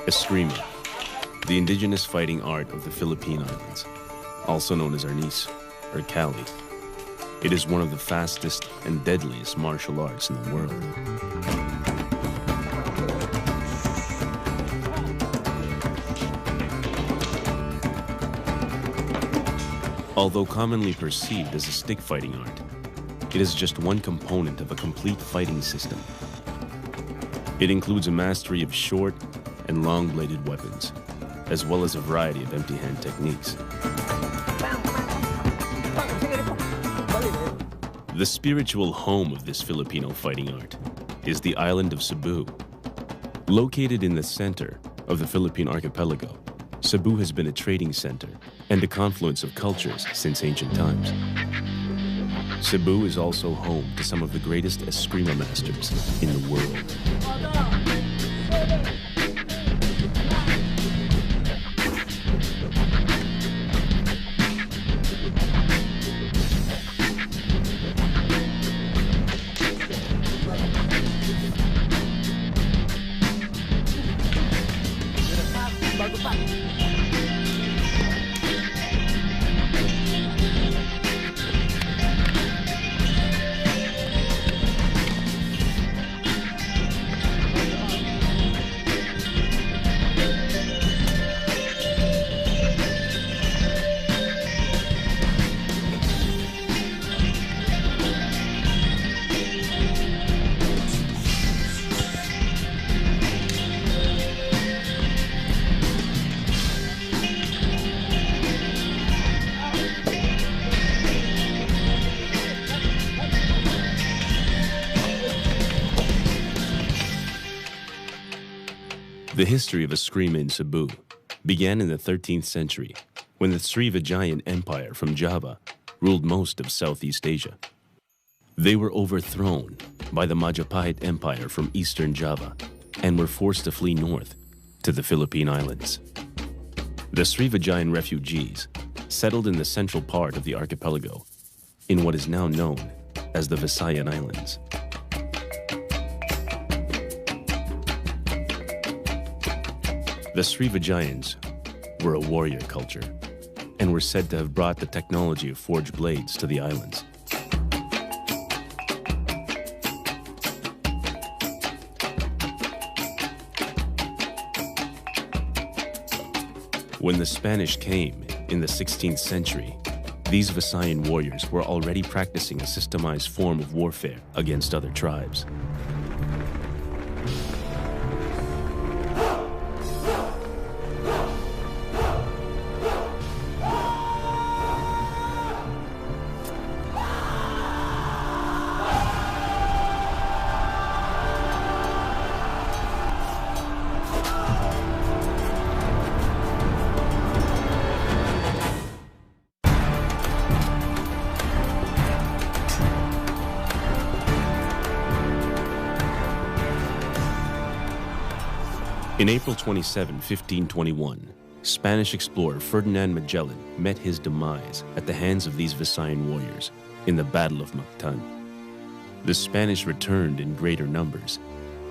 Eskrima, the indigenous fighting art of the Philippine Islands, also known as Arnis or Cali. It is one of the fastest and deadliest martial arts in the world. Although commonly perceived as a stick fighting art, it is just one component of a complete fighting system. It includes a mastery of short and long-bladed weapons, as well as a variety of empty hand techniques. The spiritual home of this Filipino fighting art is the island of Cebu. Located in the center of the Philippine archipelago, Cebu has been a trading center and a confluence of cultures since ancient times. Cebu is also home to some of the greatest Eskrima masters in the world. The history of Eskrima in Cebu began in the 13th century when the Srivijayan Empire from Java ruled most of Southeast Asia. They were overthrown by the Majapahit Empire from Eastern Java and were forced to flee north to the Philippine Islands. The Srivijayan refugees settled in the central part of the archipelago in what is now known as the Visayan Islands. The Srivijayans were a warrior culture and were said to have brought the technology of forged blades to the islands. When the Spanish came in the 16th century, these Visayan warriors were already practicing a systemized form of warfare against other tribes. In April 27, 1521, Spanish explorer Ferdinand Magellan met his demise at the hands of these Visayan warriors in the Battle of Mactan. The Spanish returned in greater numbers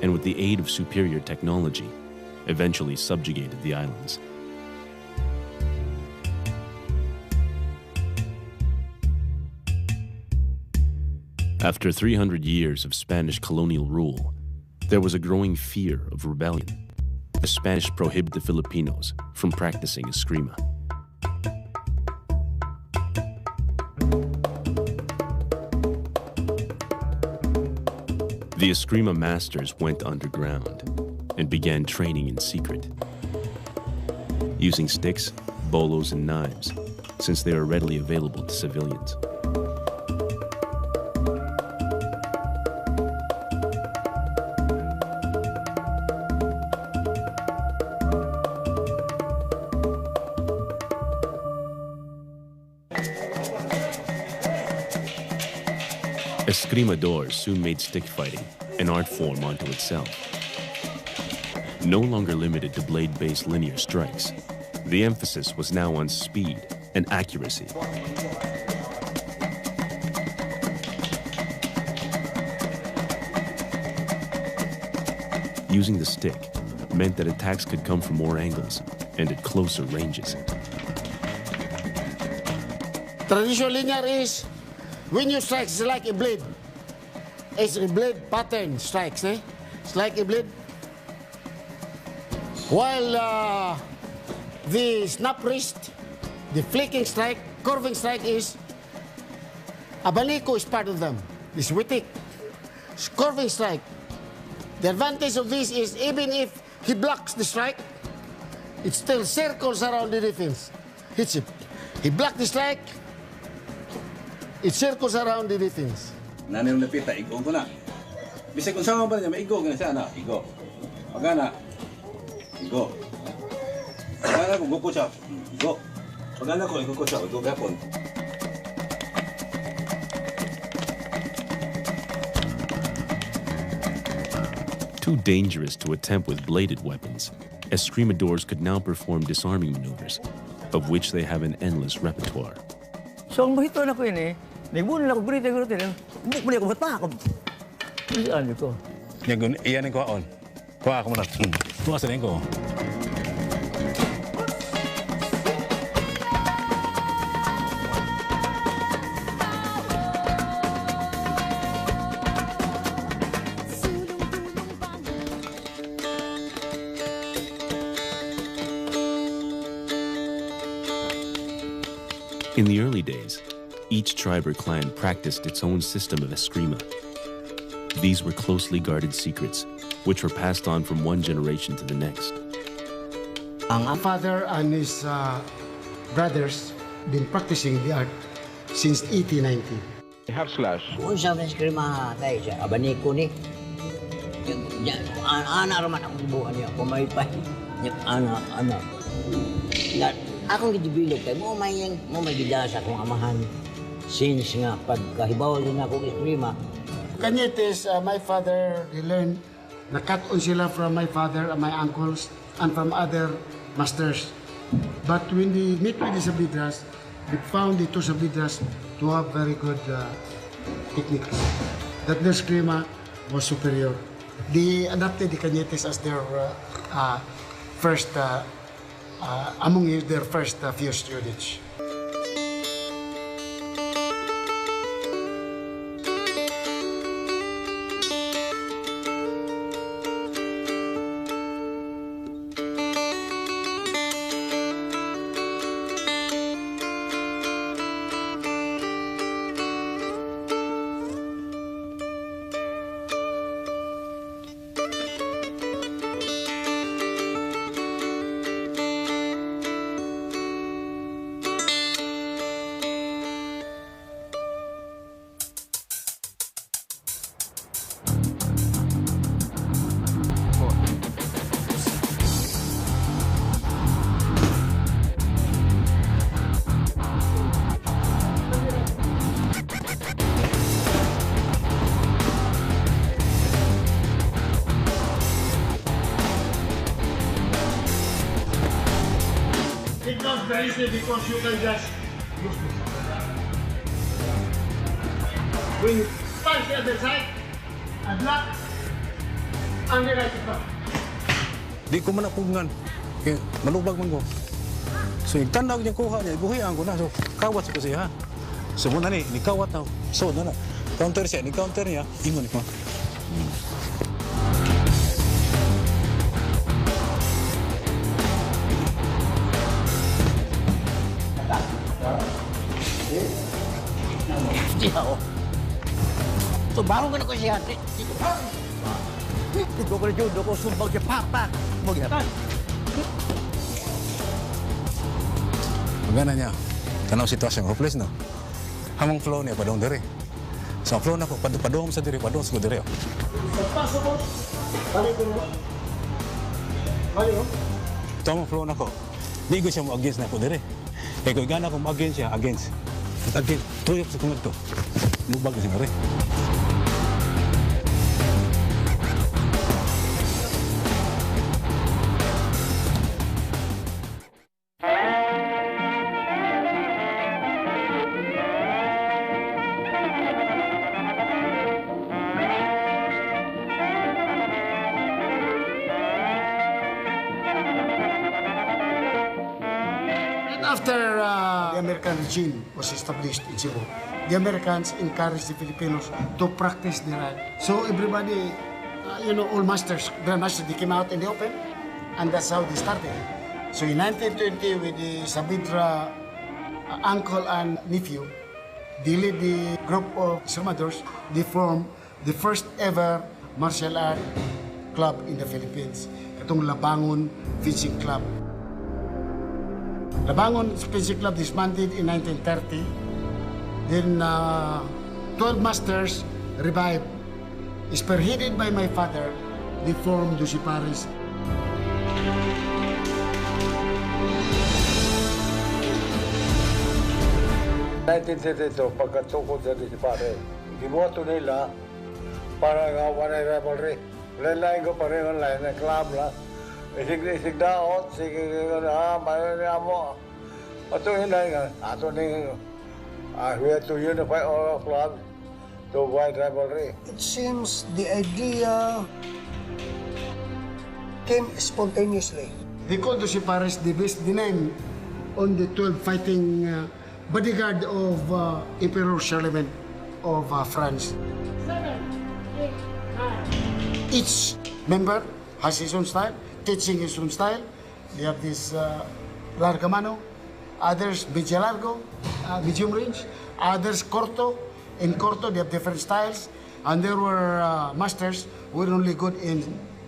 and with the aid of superior technology, eventually subjugated the islands. After 300 years of Spanish colonial rule, there was a growing fear of rebellion. The Spanish prohibited the Filipinos from practicing Eskrima. The Eskrima masters went underground and began training in secret, using sticks, bolos, and knives, since they were readily available to civilians. Eskrima soon made stick fighting an art form unto itself. No longer limited to blade-based linear strikes, the emphasis was now on speed and accuracy. Using the stick, meant that attacks could come from more angles and at closer ranges. Traditional linear is when you strike, it's like a blade. It's a blade pattern strikes, eh? It's like a blade. While the snap wrist, the flicking strike, curving strike is, abanico is part of them. This witik, curving strike. The advantage of this is even if he blocks the strike, it still circles around the defense. Hits it. He blocked the strike, it circles around the defense. Nanay ng napita, igong ko na. Bisay kung saan ba niya, maigong na siya na. Igo. Pagana. Igo. Pagana ko, guko siya. Igo. Pagana ko, iguko siya. Igo gapon. Too dangerous to attempt with bladed weapons, Escrimadores could now perform disarming maneuvers, of which they have an endless repertoire. So, ang bahito na ko yun eh. Nagbunol ako, gurita. Buk mo niya ko, bata ako. Ano ko? Iyan ang kuhaon. Kuha ako muna. Kuha sa ko. In the early days, each tribe or clan practiced its own system of eskrima. These were closely guarded secrets, which were passed on from one generation to the next. Ang father and his brothers been practicing the art since 1890. Kung sa eskrima tayo siya, abaniko ni. Ana raman akong buwan niya, pumaypay. Ana. Akong gidibilog kay mo may gidasa akong amahan. Since nga pagkahibaw din akong eskrima. Canyetes, my father, they learned, nakat-on sila from my father and my uncles and from other masters. But when they meet with the Sabidras, they found the two Sabidras to have very good techniques. That their eskrima was superior. They adopted the Canyetes as their first among their first few students. It goes very easy because you can just use this. When you punch the other side, and block, and the right back. Di ko man napugngan. Kaya malubag man ko. So yung tanaw niyang kuha niya, ibuhian ko na. So kawat ko siya ha. So muna ni kawat na. So na. Counter siya, ni counter niya. Ingon ko. So, bago ka na ko siya. Ito ko na judo ko, sumbag siya, pak. Mag-iatan. Magana niya. Tanaw sitwasyon, hopeless no? Hamang flow niya, padong diri. So, ang flow na ko, padong sa diri, padong sa diri. Paso po. Balik ko mo. Balik mo. Ito ang flow na ko. Di ko siya mo against na ko diri. Kaya kung gana ko mo against siya, against. At against, tuyok sa kumag to. Lubag na siya rin. after the American regime was established in Cebu, the Americans encouraged the Filipinos to practice the right. So everybody, all masters, grandmasters, they came out in the open, and that's how they started. So in 1920, with the Sabidra uncle and nephew, they lead the group of Salvadors. They formed the first ever martial art club in the Philippines, itong Labangon Fencing Club. Labangon Fencing Club disbanded in 1930. Then 12 masters revived. Spearheaded by my father, they formed Doce Pares. 1932, pagkatukod sa Doce Pares, gibuhato nila para nga walay rivalry. Lain-lain ko pareho lain na club la. Isig daot, sige mayroon niya mo. Ato hinay nga, ato ni we have to unify all our clubs to avoid rivalry. It seems the idea came spontaneously. They called Doce Pares the best, the name on the 12 fighting bodyguard of Emperor Charlemagne of France. 7, 8, 9. Each member has his own style, teaching his own style. They have this larga mano, others media largo, medium range, others corto. In corto, they have different styles. And there were masters who were only good in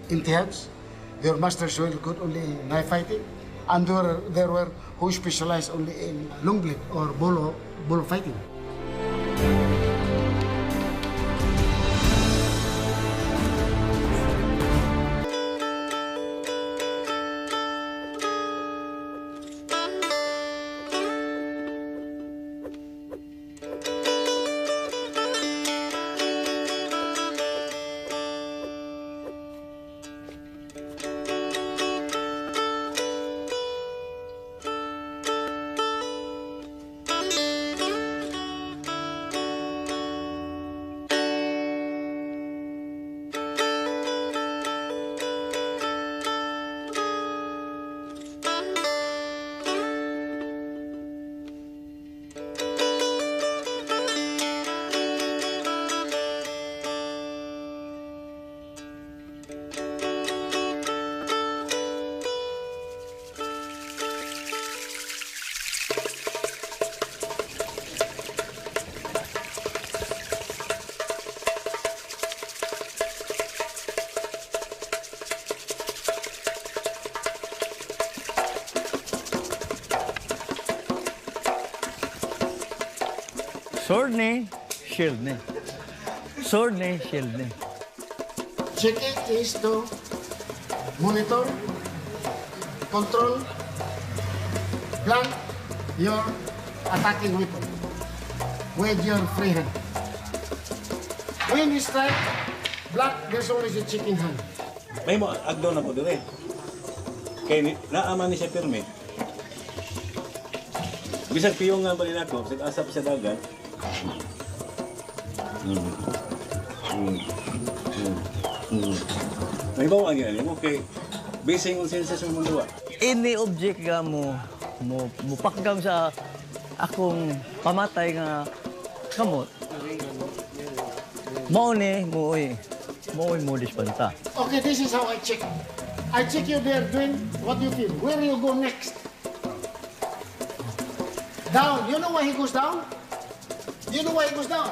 intihads. There were masters who were good only in knife fighting. And there were who specialized only in long blade or bolo fighting. Sword ni, shield ni. Sword ni, shield ni. Checking is to monitor, control, plan your attacking weapon with your free hand. When you strike, black, there's always a checking hand. May mo, agdaw na po doon eh. Kaya naaman ni siya pirmi. Bisag piyong nga balin ako, bisag asap sa dagat. May bawa ang yan, okay. Basing on senses mo duwa. Any object ka mo pakgam sa akong pamatay nga kamot. Mao ni mo dispanta. Okay, this is how I check. I check you there doing what you feel. Where you go next? Down. You know why he goes down? You know why he goes down?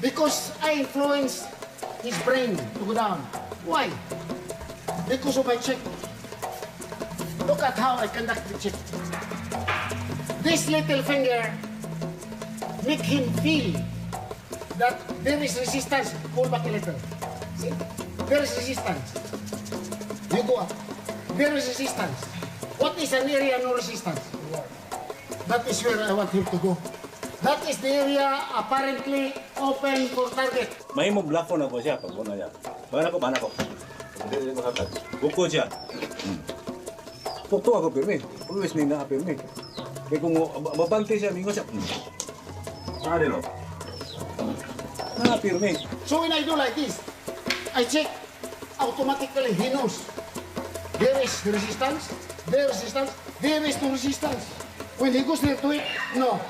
Because I influence his brain to go down. Why? Because of my check. Look at how I conduct the check. This little finger make him feel that there is resistance. Pull back a little. See? There is resistance. You go up. There is resistance. What is an area no resistance? That is where I want him to go. That is the area apparently open for target. May mo blako na po siya pag una niya. Baka na ko. Buko siya. Pukto ako pirmi. Always may na-pirmi. Kaya kung mabante siya, mingo siya. Saan no? Na-pirmi. So when I do like this, I check, automatically he knows there is the resistance, there is no resistance. When he goes near to it, no.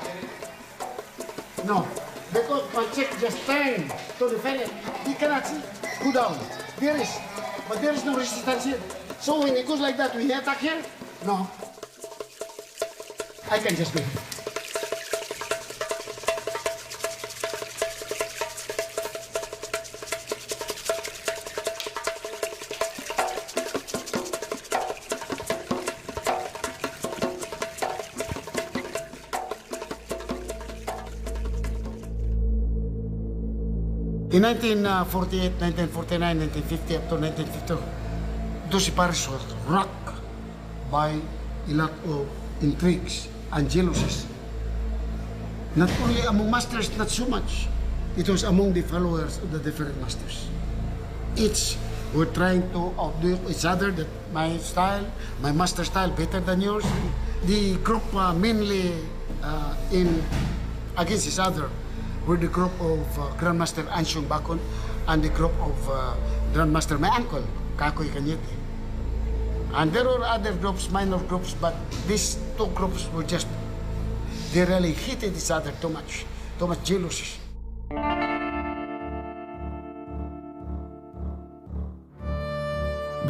No. Because my check just turned to the ferret. He cannot see. Go down. There is. But there is no resistance here. So when he goes like that, when he attack here, no. I can just do it. In 1948, 1949, 1950, up to 1952, Doce Pares was rocked by a lot of intrigues and jealousies. Not only among masters, not so much. It was among the followers of the different masters. Each were trying to outdo each other, that my style, my master style better than yours. The group mainly against each other were the group of Grandmaster Ansyong Bakon and the group of Grandmaster, my uncle, Kakoy Cañete. And there were other groups, minor groups, but these two groups were just, they really hated each other too much jealousy.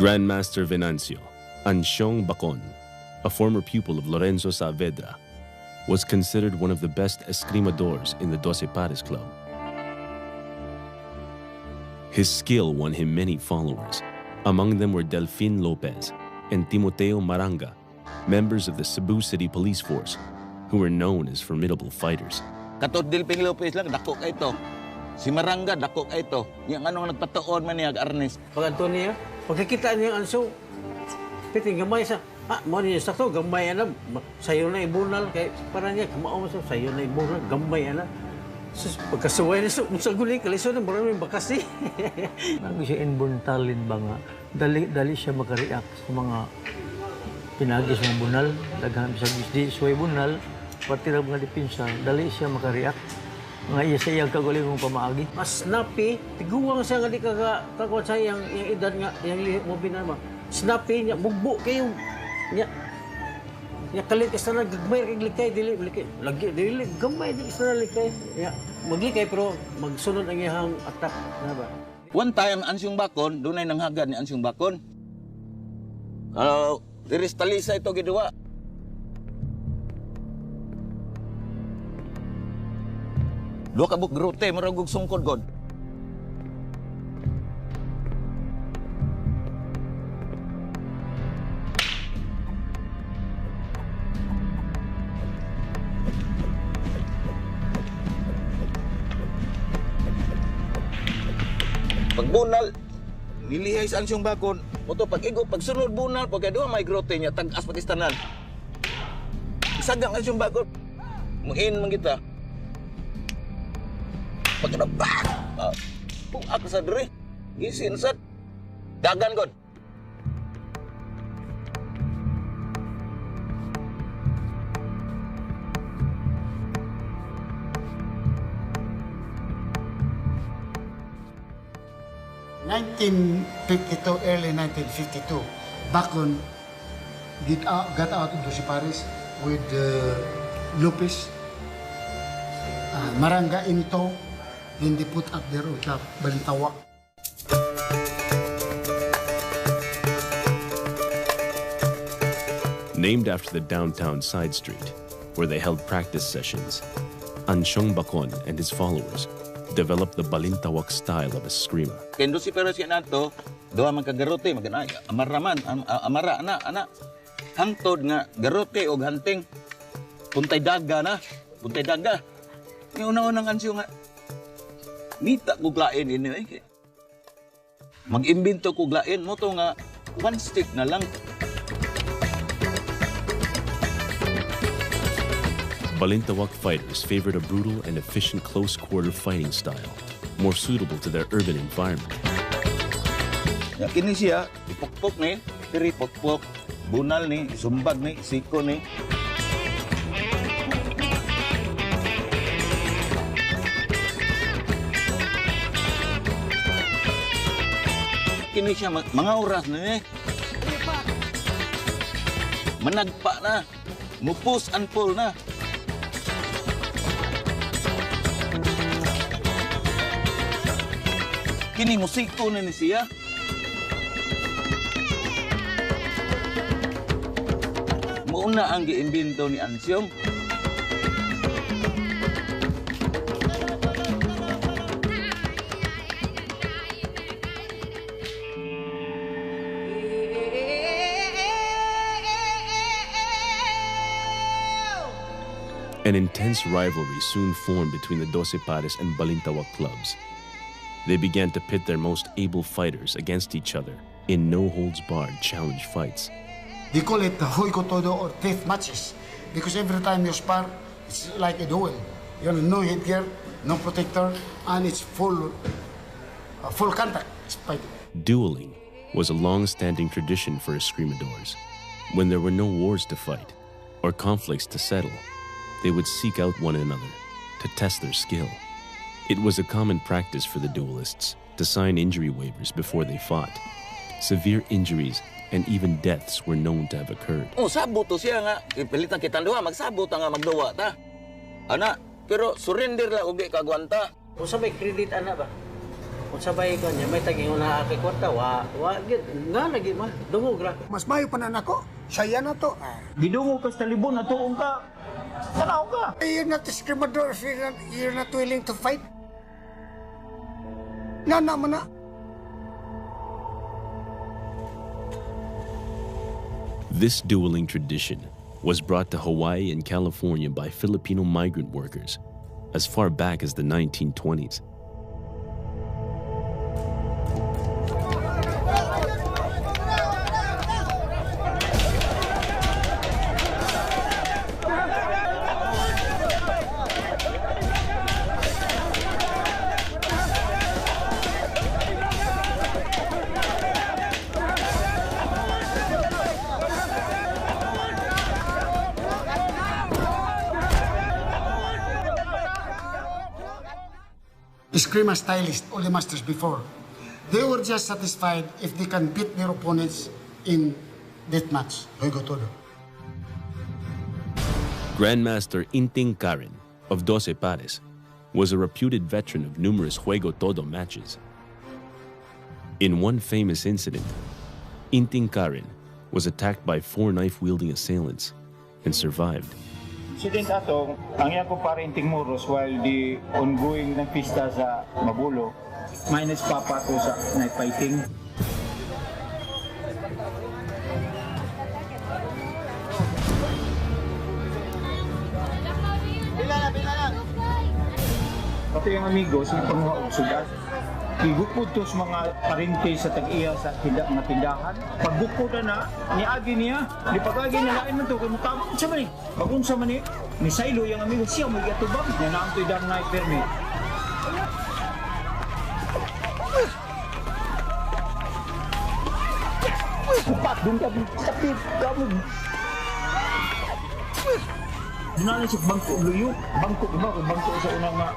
Grandmaster Venancio, Ansyong Bakon, a former pupil of Lorenzo Saavedra, was considered one of the best escrimadores in the Doce Pares Club. His skill won him many followers. Among them were Delfin Lopez and Timoteo Maranga, members of the Cebu City Police Force, who were known as formidable fighters. Katod Delfin Lopez lang, dako ka ito. Si Maranga, dako ka ito. Yung anong nagpatuon man niya, Arnis. Pag Antonio, pagkakita niya ang Ansyong, piting gamay sa, mo niya sakto, gamay na, sayo na ibunal, kay para niya, kamao mo sayo na ibunal, gamay na. So, pagkasuway na sa guling, kaliso na, maraming bakas eh. Ang siya inborn talent ba nga, dali siya makareact sa mga pinagis ng bunal, daghan sa gisdi, suway bunal, pati na mga dipinsa, dali siya makareact. Nga iya sa iyang kaguling mong pamaagi. Mas snappy, tiguwang siya nga di kakakuan sa yung edad nga, yung lihip mo binama. Snappy niya, bugbo kayo. Niya kalit ka sana, gagmay kag likay, dili, lagi, dili, gamay, di sana likay. Maglikay, pero magsunod ang iyang attack. Ba? One time, Ansyong Bakon, doon ay nanghagad ni Ansyong Bakon. Kalau diris talisa ito gidua. Dua kabuk grote, maragog sungkod god. Pagbunal, nilihay sa Ansyong Bakon. Moto pag-igo, pagsunod bunal, pagkadua may grote niya, tag-as pakistanan. Isagang Ansyong Bakon. Muin man kita. Pagkadabak! Ako sa diri. Gisin sa dagan god. Early 1952, Bakon got out of Doce Pares with Lopez, Maranga into, then they put up their own club, Balintawak. Named after the downtown side street, where they held practice sessions, Ansyong Bakon and his followers developed the Balintawak style of Eskrima. Kaya Doce Pares yan nato, doha man kagarote, amaraman, amara, ana. Hangtod nga, garote o hanting, puntay daga na, puntay daga. Yung una-unang Ansyong nga, mita kuglain ini eh. Mag-imbento kuglain mo to nga, one stick na lang. Balintawak fighters favored a brutal and efficient close-quarter fighting style, more suitable to their urban environment. Kini siya, ipokpok ni, tiri pokpok, bunal ni, sumbag ni, siko ni. Kini siya, mga oras na ni. managpa na, mupus and pull na. Kini musiko na ni siya. Mauna ang giimbento ni Ansyong. An intense rivalry soon formed between the Doce Pares and Balintawak clubs. They began to pit their most able fighters against each other in no-holds-barred challenge fights. They call it the Hoiko Todo or death matches because every time you spar, it's like a duel. You know, no headgear, no protector, and it's full contact. It's fighting. Dueling was a long-standing tradition for Escrimadores. When there were no wars to fight or conflicts to settle, they would seek out one another to test their skill. It was a common practice for the duelists to sign injury waivers before they fought. Severe injuries and even deaths were known to have occurred. Oh, sabot to siya nga. Ipilitan kitang duha, magsabot nga magduwa ta. Ana, pero surrender la ug di kagwanta. Kung sabay credit ana ba? Kung sabay ko niya, may taging una kay kwarta, nga lagi ma, dungog ra. Mas mayo pa na nako. Saya na to. Gidungog ka sa talibon, natuong ka. Tanaw ka. You're not a scrimador if you're not willing to fight. Na naman na. This dueling tradition was brought to Hawaii and California by Filipino migrant workers as far back as the 1920s. Eskrima stylists, all the masters before, they were just satisfied if they can beat their opponents in deathmatch. Hoiko Todo. Grandmaster Inting Karen of Doce Pares was a reputed veteran of numerous Juego Todo matches. In one famous incident, Inting Karen was attacked by 4 knife-wielding assailants and survived. Incident atong ang iyang kumparinting Muros while the ongoing ng pista sa Mabulo, minus papa to sa knife fighting. Pati yung amigo, si panguha og sugat. Igupod to sa mga parente sa tag-iya sa mga tindahan. Pagbukod na, niagi niya, di pag-agi na lain man to, kay mutabang sa mani. Pag-unsa mani, ni Silo yung amigo siya, may gatubang, na naamtoy dang na permit. Kupat, doon ka, kapit, kamog. Dinala siya bangko luyo, bangko ba, bangko sa unang nga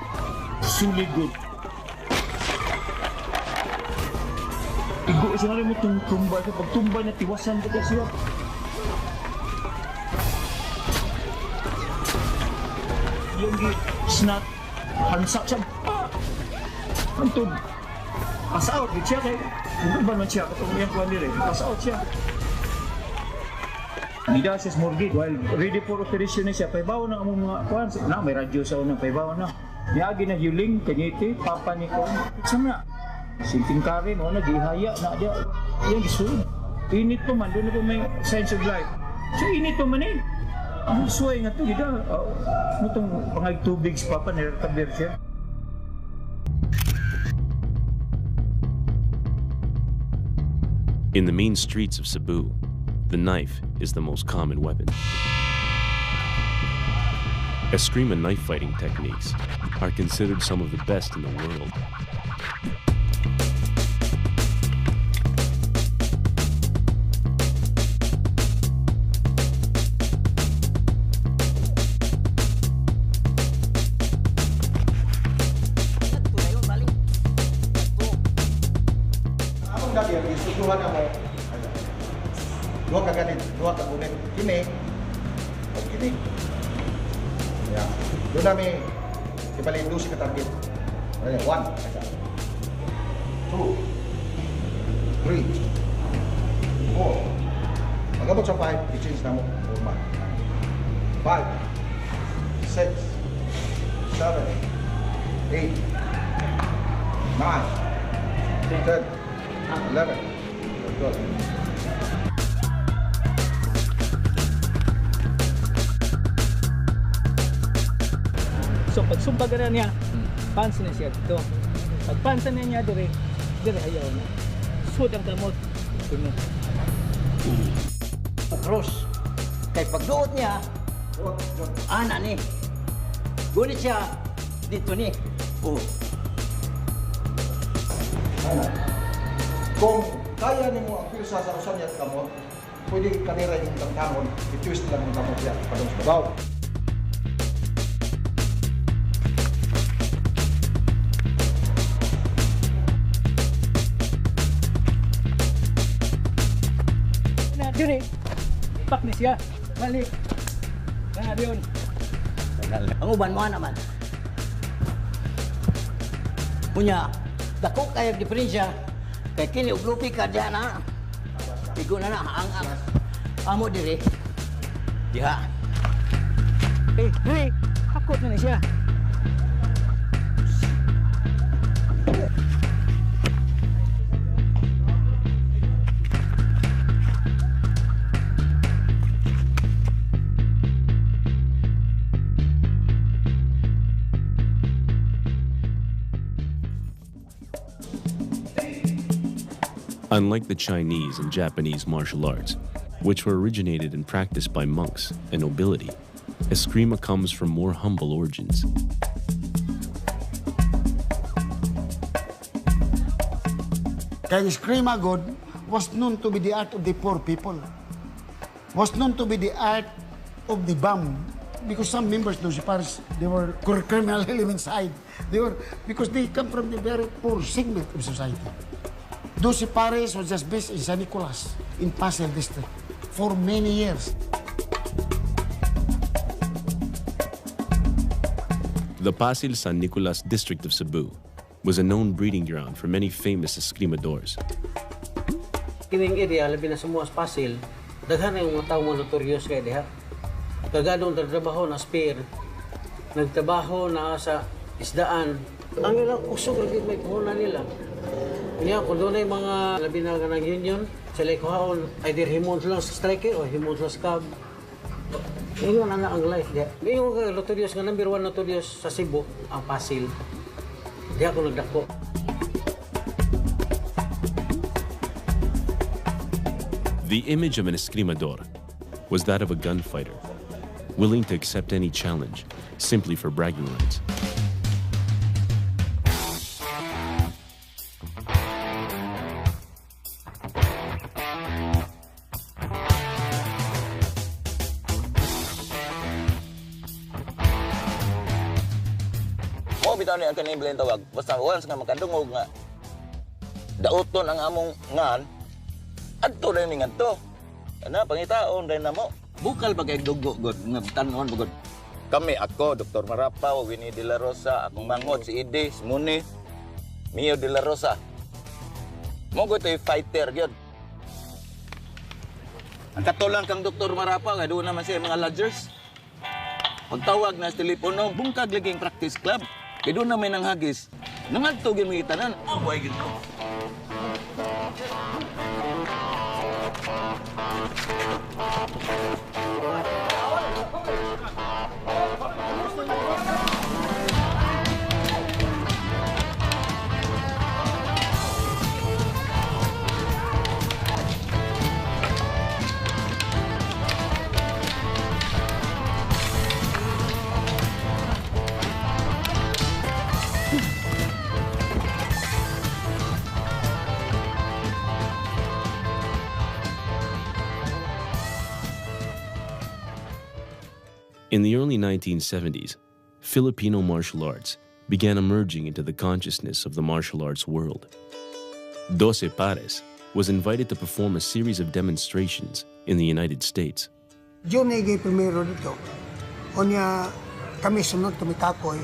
suligod. Igo siya nga mo itong tumba siya. Pag tumba niya, tiwasan ka siya. Yung snot, hansak siya. Antod. Pass out, siya kay. Kung ba naman siya, katong yung kuwan nila, pass out siya. Nida siya smorgid. While ready for operation na siya, paibaw na ang mga kuwan. Na, may radyo sa unang paibaw na. Niyagi na yuling, kanyete, papa ni kuwan. Sama na. Sinting Karen, wala, gihaya na dia. Yan, gisulod. Init pa man, doon na po may sense of life. So, init pa man eh. Ang suway nga ito, gida. Itong pangagtubig sa papa, nirakabir siya. In the main streets of Cebu, the knife is the most common weapon. Eskrima knife fighting techniques are considered some of the best in the world. Dua ka ganit, dua ka ulit. Kini, o kini. Yeah. Doon namin, ibalik 12 ka target. 1, 2, 3, 4. Pagkabot sa 5, i-change na mo. 5, 6, 7, 8, 9, 10, 11, 12. So pag sumbag na niya, pansin na siya dito. Pag pansin na niya dire ayaw na. Sud ang kamot. Kuno. Cross. Kay pagduot niya, ana ni. Gunit siya dito ni. Kung kaya nimo ang pilsa sa usan niya kamot, pwede kanira yung tangtangon, i-twist lang yung kamot niya padung sa babaw. Dire. Pak ni siya. Balik. Na diyon. Ang uban mo naman. Punya, dako kayag diferensya. Kay kini og lupi ka diyan na. Pigo na ang amo dire. Diha. Dire. Hakot na ni siya. Unlike the Chinese and Japanese martial arts, which were originated and practiced by monks and nobility, Eskrima comes from more humble origins. Kaya Eskrima God was known to be the art of the poor people. Was known to be the art of the bum. Because some members of Doce Pares, they were criminal elements side. Because they come from the very poor segment of society. Doce Pares was just based in San Nicolas, in Pasay District, for many years. The Pasay San Nicolas district of Cebu was a known breeding ground for many famous escrimadores. Kining area, labi na sa mga Pasil, daghan na yung mga tao mga notorious kaya diha. Kagadong nagtrabaho na spear, nagtrabaho na sa isdaan. Ang ilang usog rin may puhunan nila. Kanya, kung doon ay mga labi na ng union, sila ikuhaon, either himon lang sa striker o himon lang sa cab. Ngayon na ang life diya. Ngayon notorious nga number 1 notorious sa Cebu, ang Pasil. Diya ako nagdako. The image of an escrimador was that of a gunfighter, willing to accept any challenge simply for bragging rights. Bitaw ni ang kaniblen tawag. Basta once nga makadungog nga dauton ang among ngan, adto rin ni ngadto. Ana pangitaon rin na mo. Bukal ba kay dugo god nga tanon bugod. Kami ako, Dr. Marapaw, Winnie de la Rosa, akong mangod si Idi, si Muni, Mio de la Rosa. Mo go tay fighter gyud. Ang katulang kang Dr. Marapaw, doon naman siya mga lodgers. Pagtawag na sa telepono, bungkag laging practice club. Kaya doon na may nanghagis. Nangadtog yung mga itanan. Away gito. In the early 1970s, Filipino martial arts began emerging into the consciousness of the martial arts world. Doce Pares was invited to perform a series of demonstrations in the United States. June gay primero dito. O niya, kami sunod, kami kakoy.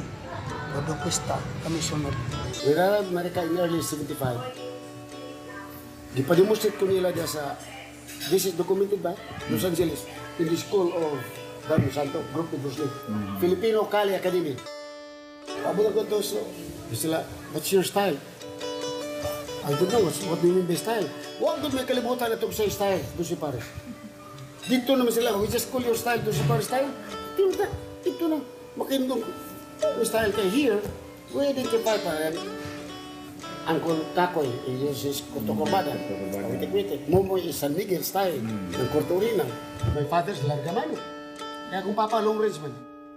Dodo Pista, kami sunod. We arrived in America in early 75. Gipademonstrate ko nila diya sa, this is documented by Los Angeles, in the school of Dano Santo, group of Muslim. Filipino Kali Academy. Pabula ko to, so, sila, what's your style? I don't know, what do you mean by style? Huwag doon may kalimutan na ito sa style, Doce Pares. Dito naman sila, we just call your style Doce Pares style. Dito na, makindong style kay here, we identify pa rin. Uncle Kakoy, is Cotocombada, Witik-Witik. Momoy is San Miguel style, ng Cortorina. My father's Largamano. Kaya kung Papa Long Range man.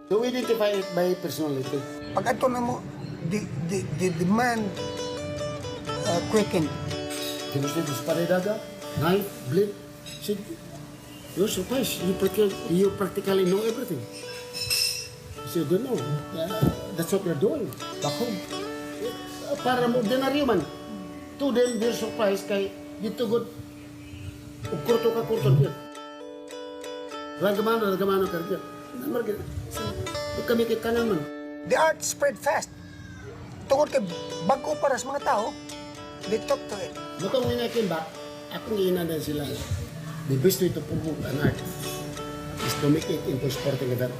So we identify it by personality. Pag ato na mo, the demand quicken. Tinusin ko sa paredaga, knife, blade, said, you're surprised, you practically know everything. I said, don't know, that's what you're doing back home. Para mo, denaryo man. To them, they're surprised kay dito good, kurto ka dyan. Ragamano ka dyan. Kami kay kanan man. The art spread fast. Tungkol kay bago para sa mga tao, they talk to it. Bukang when I came back, akong iinanan sila. The best way to promote an art is to make it into sporting event.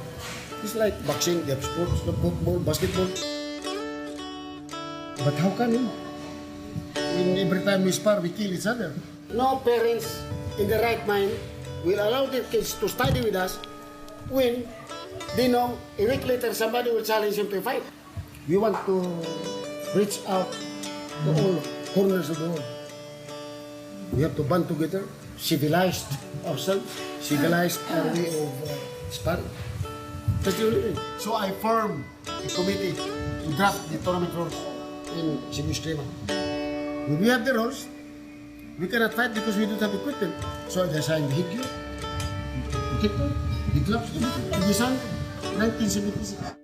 It's like boxing, they have sports, football, basketball. But how come when every time we spar, we kill each other? No parents in the right mind will allow their kids to study with us when they know a week later somebody will challenge him to a fight. We want to reach out to all corners of the world. We have to band together, civilized ourselves, civilized our way of sparring. That's the only way. So I formed a committee to draft the tournament rules in Eskrima. When we have the rules, we cannot fight because we don't have equipment. So I designed the headgear, the kickball, the gloves, everything. I designed 1976.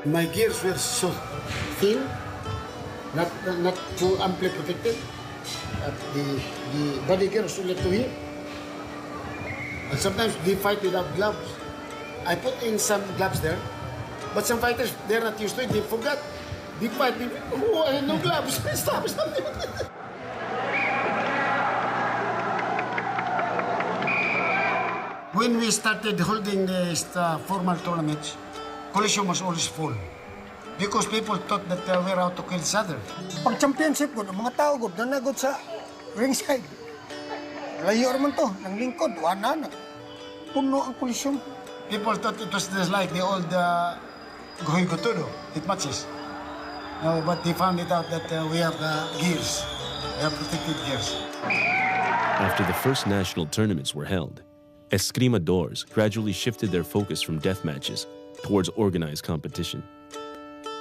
My gears were so thin, not too amply protected. The body gear was only to here. And sometimes they fight without gloves. I put in some gloves there, but some fighters, they're not used to it, they forgot. They fight, oh, I have no gloves, stop. When we started holding these formal tournaments, Coliseum was always full because people thought that we're out to kill each other. Pag championship ko, mga tao ko, nanagod sa ringside. Layo naman to, ng lingkod, wala na. Puno ang Coliseum. People thought it was just like the old Goy Gotudo, it matches. No, but they found it out that we have gears, we have protected gears. After the first national tournaments were held, Eskrima Doors gradually shifted their focus from death matches towards organized competition.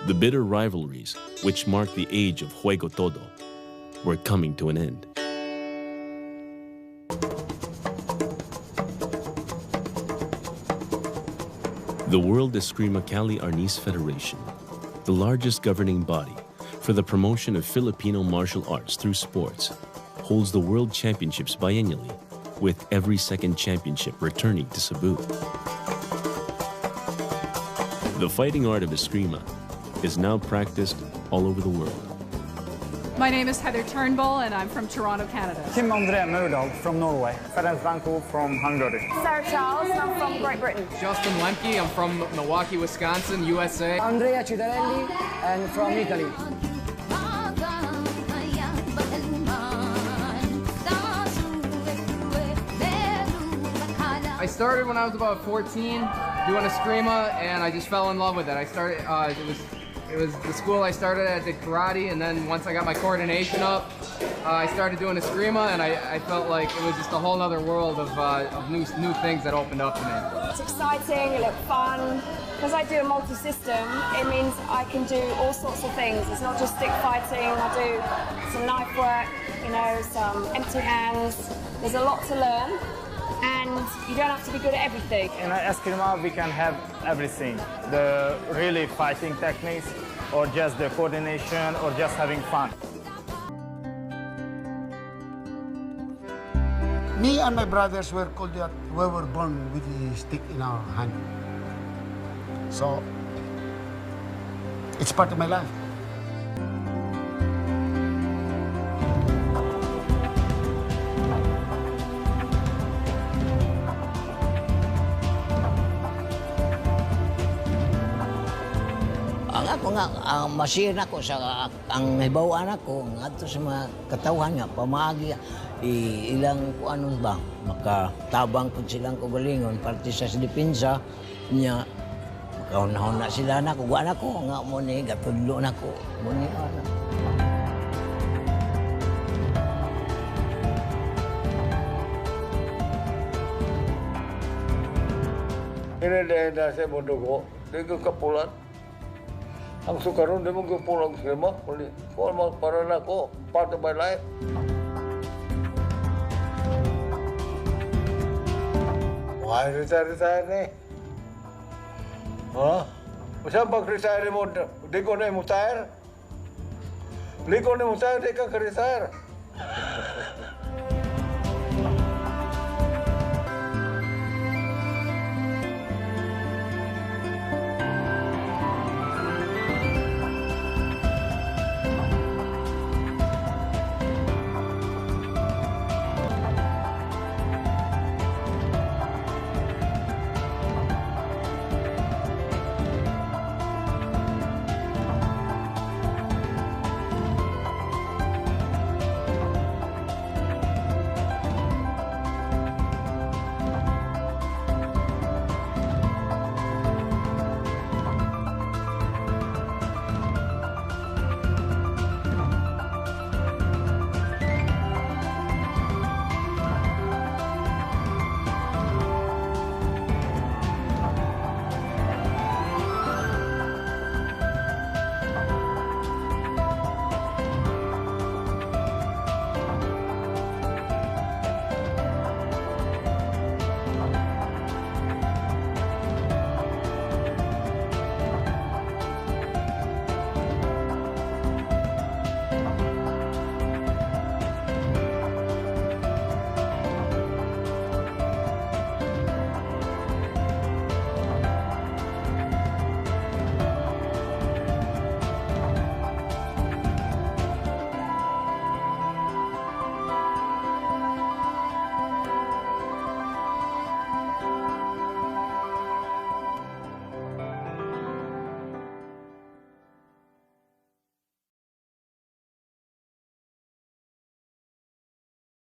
The bitter rivalries, which marked the age of Juego Todo, were coming to an end. The World Eskrima Cali Arnis Federation, the largest governing body for the promotion of Filipino martial arts through sports, holds the World Championships biennially, with every second championship returning to Cebu. The fighting art of Eskrima is now practiced all over the world. My name is Heather Turnbull, and I'm from Toronto, Canada. Kim André Murdal from Norway. Ferenc Vanko from Hungary. Sarah Charles, I'm from Great Britain. Justin Lemke, I'm from Milwaukee, Wisconsin, USA. Andrea Citarelli, and from Italy. I started when I was about 14, doing Eskrima, and I just fell in love with it. I started, it was the school I started at, I did karate, and then once I got my coordination up, I started doing Eskrima, and I felt like it was just a whole other world of new things that opened up to me. It's exciting, it looked fun. Because I do a multi-system, it means I can do all sorts of things. It's not just stick fighting, I do some knife work, you know, some empty hands. There's a lot to learn, and you don't have to be good at everything. In Eskrima, we can have everything. The really fighting techniques, or just the coordination, or just having fun. Me and my brothers were called that we were born with the stick in our hand. So, it's part of my life. Ang ako nga, masir na ko sa ang hibawaan ako, ngadto sa mga katawhan nga, pamagi, ilang kung anon ba, makatabang po silang kugalingon, parte sa depensa niya, makahon na sila na, kuguan ako, nga mo ni, gatudlo na ko, mo ni, Ini sa mundo ko, di ko kapulan. Ang sukaron, di mo ko pulang sima. Para na ko, part of my life. Why retire ni? Ha? Masa pag-retire mo, di ko na i-retire. Di ko na i-retire, di ka ka-retire.